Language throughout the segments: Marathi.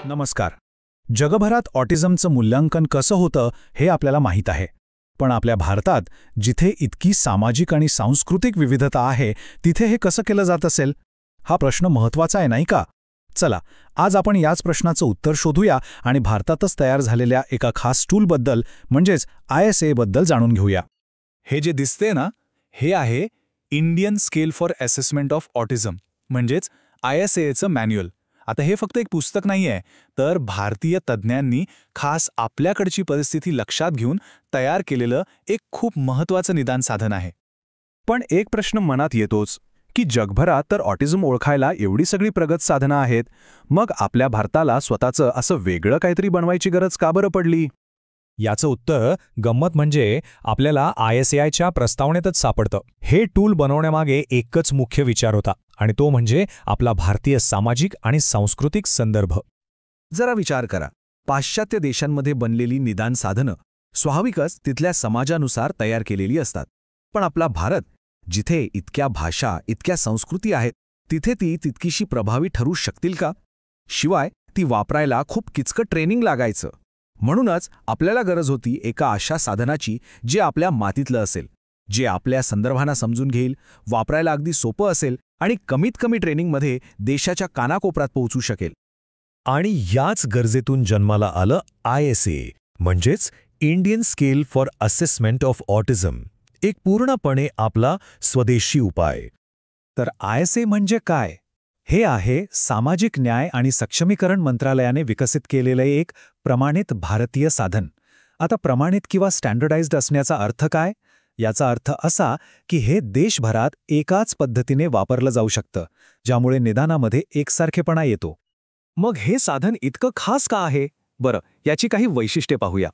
नमस्कार. जगभरात ऑटिझमचं मूल्यांकन कसं होतं हे आपल्याला माहीत आहे. पण आपल्या भारतात जिथे इतकी सामाजिक आणि सांस्कृतिक विविधता आहे तिथे हे कसं केलं जात असेल? हा प्रश्न महत्त्वाचा आहे नाही का? चला, आज आपण याच प्रश्नाचं उत्तर शोधूया आणि भारतातच तयार झालेल्या एका खास टूलबद्दल म्हणजेच ISA बद्दल जाणून घेऊया. हे जे दिसते ना, हे आहे Indian scale for assessment of autism म्हणजेच ISAचं मॅन्युअल. आता हे फक्त एक पुस्तक नाहीये, तर भारतीय तज्ज्ञांनी खास आपल्याकडची परिस्थिती लक्षात घेऊन तयार केलेलं एक खूप महत्त्वाचं निदान साधन आहे. पण एक प्रश्न मनात येतोच की जगभरात तर ऑटिझम ओळखायला एवढी सगळी प्रगत साधनं आहेत, मग आपल्या भारताला स्वतःचं असं वेगळं काहीतरी बनवायची गरज का बरं पडली? याचं उत्तर गंमत म्हणजे आपल्याला ISAच्या प्रस्तावनेतच सापडतं. हे टूल बनवण्यामागे एकच मुख्य विचार होता आणि तो म्हणजे आपला भारतीय सामाजिक आणि सांस्कृतिक संदर्भ. जरा विचार करा, पाश्चात्य देशांमध्ये बनलेली निदान साधनं स्वाभाविकच तिथल्या समाजानुसार तयार केलेली असतात. पण आपला भारत, जिथे इतक्या भाषा, इतक्या संस्कृती आहेत, तिथे ती तितकीशी प्रभावी ठरू शकतील का? शिवाय ती वापरायला खूप किचकट ट्रेनिंग लागायचं. म्हणूनच आपल्याला गरज होती एका अशा साधनाची जे आपल्या मातीतलं असेल, जे आपल्या संदर्भांना समजून घेईल, वापरायला अगदी सोपं असेल आणि कमीत कमी ट्रेनिंगमध्ये देशाच्या कानाकोपऱ्यात पोहोचू शकेल. आणि याच गरजेतून जन्माला आलं ISA म्हणजेच Indian scale for assessment of autism, एक पूर्णपणे आपला स्वदेशी उपाय. तर ISA म्हणजे काय? हे आहे सामाजिक न्याय आणि सक्षमीकरण मंत्रालयाने विकसित केलेलं एक प्रमाणित भारतीय साधन. आता प्रमाणित किंवा स्टँडर्डाइज्ड असण्याचा अर्थ काय? याचा अर्थ असा की हे देशभरात एकाच पद्धतीने वापरलं जाऊ शकतं, ज्यामुळे निदानामध्ये एकसारखेपणा येतो. मग हे साधन इतकं खास का आहे? बरं, याची काही वैशिष्ट्ये पाहूया.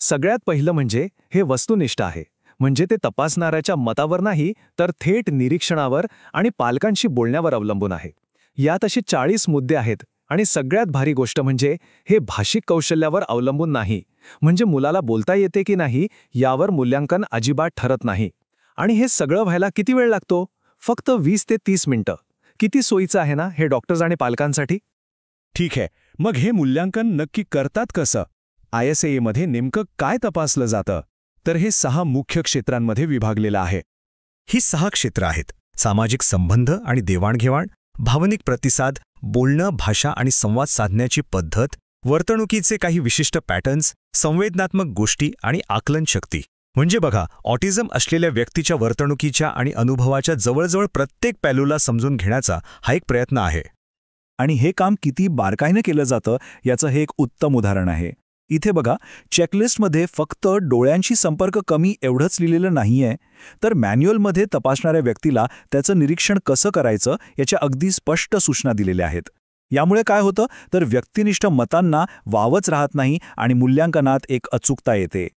सगळ्यात पहिलं म्हणजे हे वस्तुनिष्ठ आहे. म्हणजे ते तपासणाऱ्याच्या मतावर नाही, तर थेट निरीक्षणावर आणि पालकांशी बोलण्यावर अवलंबून आहे. यात असे 40 मुद्दे आहेत आणि सगळ्यात भारी गोष्ट म्हणजे हे भाषिक कौशल्यावर अवलंबून नाही. म्हणजे मुलाला बोलता येते की नाही यावर मूल्यांकन अजिबात ठरत नाही. आणि हे सगळं व्हायला किती वेळ लागतो? फक्त 20 ते 30 मिनिटं. किती सोयीचं आहे ना हे डॉक्टर्स आणि पालकांसाठी? ठीक आहे, मग हे मूल्यांकन नक्की करतात कसं? ISAमध्ये नेमकं काय तपासलं जातं? तर हे 6 मुख्य क्षेत्रांमध्ये विभागलेलं आहे. ही 6 क्षेत्रं आहेत: सामाजिक संबंध आणि देवाणघेवाण, भावनिक प्रतिसाद, बोलणं, भाषा आणि संवाद साधण्याची पद्धत, वर्तणुकीचे काही विशिष्ट पॅटर्न्स, संवेदनात्मक गोष्टी आणि आकलन शक्ती. म्हणजे बघा, ऑटिझम असलेल्या व्यक्तीच्या वर्तणुकीच्या आणि अनुभवाच्या जवळजवळ प्रत्येक पैलूला समजून घेण्याचा हा एक प्रयत्न आहे. आणि हे काम किती बारकाईनं केलं जातं याचं हे एक उत्तम उदाहरण आहे. इथे बघा, चेकलिस्टमध्ये फक्त डोळ्यांशी संपर्क कमी एवढंच लिहिलेलं नाहीये, तर मॅन्युअलमध्ये तपासणाऱ्या व्यक्तीला त्याचं निरीक्षण कसं करायचं याच्या अगदी स्पष्ट सूचना दिलेल्या आहेत. यामुळे काय होतं तर व्यक्तिनिष्ठ मतांना वावच राहत नाही आणि मूल्यांकनात एक अचूकता येते.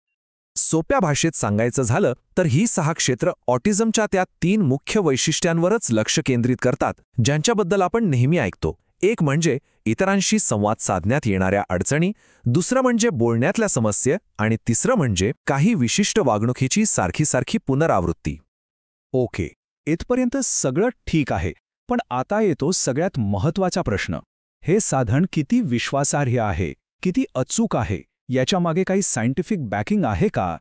सोप्या भाषेत सांगायचं झालं तर ही 6 क्षेत्र ऑटिझमच्या त्या 3 मुख्य वैशिष्ट्यांवरच लक्ष केंद्रित करतात, ज्यांच्याबद्दल आपण नेहमी ऐकतो. एक म्हणजे इतरांशी संवाद साधण्यात येणाऱ्या अडचणी, दुसरं म्हणजे बोलण्यातल्या समस्या आणि तिसरं म्हणजे काही विशिष्ट वागणुकीची सारखी पुनरावृत्ती. ओके, इथपर्यंत सगळं ठीक आहे. पण आता येतो सगळ्यात महत्त्वाचा प्रश्न. हे साधन किती विश्वासार्ह आहे, किती अचूक आहे, याच्यामागे काही सायंटिफिक बॅकिंग आहे का?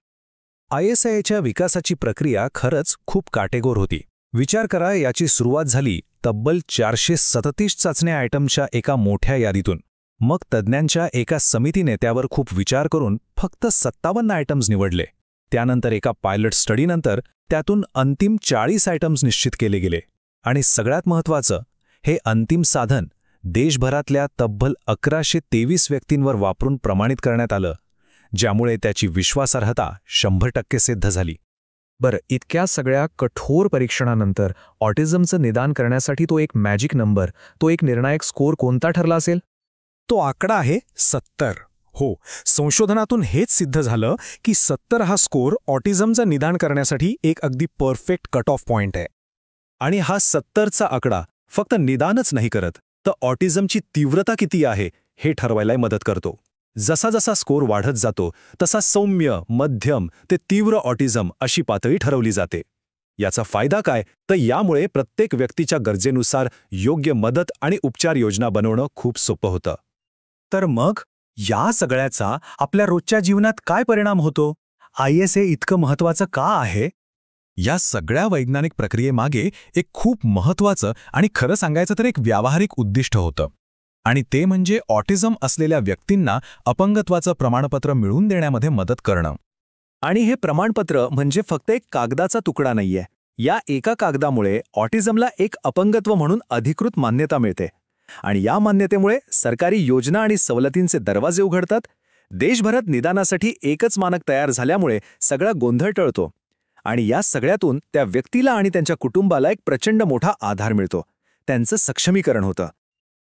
ISAच्या विकासाची प्रक्रिया खरंच खूप काटेकोर होती. विचार करा, याची सुरुवात झाली तब्बल 437 चाचण्या आयटमच्या एका मोठ्या यादीतून. मग तज्ज्ञांच्या एका समितीने त्यावर खूप विचार करून फक्त 57 आयटम्स निवडले. त्यानंतर एका पायलट स्टडीनंतर त्यातून अंतिम 40 आयटम्स निश्चित केले गेले. आणि सगळ्यात महत्त्वाचं, हे अंतिम साधन देशभरातल्या तब्बल 1123 व्यक्तींवर वापरून प्रमाणित करण्यात आलं, ज्यामुळे त्याची विश्वासार्हता 100% सिद्ध झाली. बरं, इतक्या सगळ्या कठोर परीक्षणानंतर ऑटिझमचं निदान करण्यासाठी तो एक मॅजिक नंबर, तो एक निर्णायक स्कोर कोणता ठरला असेल? तो आकडा आहे 70. हो, संशोधनातून हेच सिद्ध झालं की 70 हा स्कोर ऑटिझमचं निदान करण्यासाठी एक अगदी परफेक्ट कट ऑफ पॉइंट आहे. आणि हा 70चा आकडा फक्त निदानच नाही करत, तर ऑटिझमची तीव्रता किती आहे हे ठरवायला मदत करतो. जसा जसा स्कोर वाढत जातो तसा सौम्य, मध्यम ते तीव्र ऑटिझम अशी पातळी ठरवली जाते. याचा फायदा काय तर यामुळे प्रत्येक व्यक्तीच्या गरजेनुसार योग्य मदत आणि उपचार योजना बनवणं खूप सोपं होतं. तर मग या सगळ्याचा आपल्या रोजच्या जीवनात काय परिणाम होतो? ISA इतकं महत्वाचं का आहे? या सगळ्या वैज्ञानिक प्रक्रियेमागे एक खूप महत्त्वाचं आणि खरं सांगायचं तर एक व्यावहारिक उद्दिष्ट होतं. आणि ते म्हणजे ऑटिझम असलेल्या व्यक्तींना अपंगत्वाचं प्रमाणपत्र मिळवून देण्यामध्ये मदत करणं. आणि हे प्रमाणपत्र म्हणजे फक्त एक कागदाचा तुकडा नाहीये. या एका कागदामुळे ऑटिझमला एक अपंगत्व म्हणून अधिकृत मान्यता मिळते. आणि या मान्यतेमुळे सरकारी योजना आणि सवलतींचे दरवाजे उघडतात. देशभरात निदानासाठी एकच मानक तयार झाल्यामुळे सगळा गोंधळ टळतो. आणि या सगळ्यातून त्या व्यक्तीला आणि त्यांच्या कुटुंबाला एक प्रचंड मोठा आधार मिळतो. त्यांचं सक्षमीकरण होतं.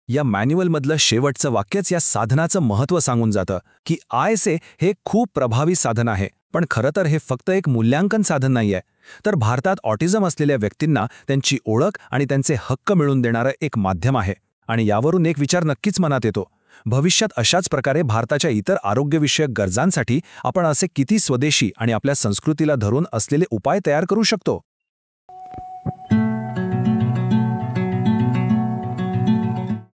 या मॅन्युअलमधलं शेवटचं वाक्यच या साधनाचं महत्त्व सांगून जातं की ISA हे खूप प्रभावी साधन आहे. पण खरं तर हे फक्त एक मूल्यांकन साधन नाहीये, तर भारतात ऑटिझम असलेल्या व्यक्तींना त्यांची ओळख आणि त्यांचे हक्क मिळवून देणारं एक माध्यम आहे. आणि यावरून एक विचार नक्कीच मनात येतो, भविष्यात अशाच प्रकारे भारताच्या इतर आरोग्यविषयक गरजांसाठी आपण असे किती स्वदेशी आणि आपल्या संस्कृतीला धरून असलेले उपाय तयार करू शकतो.